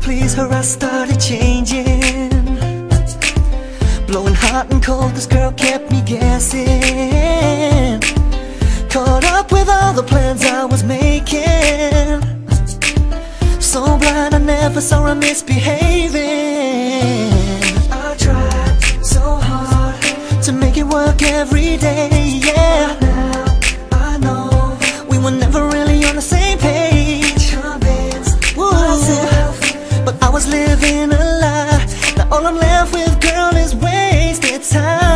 please her I started changing. Blowing hot and cold, this girl kept me guessing. Caught up with all the plans I was making. So blind I never saw her misbehaving. I tried so hard to make it work every day, yeah. Now I know we were never really on the same page. Convinced myself, but I was living a lie. Now all I'm left with, girl, is wasted time.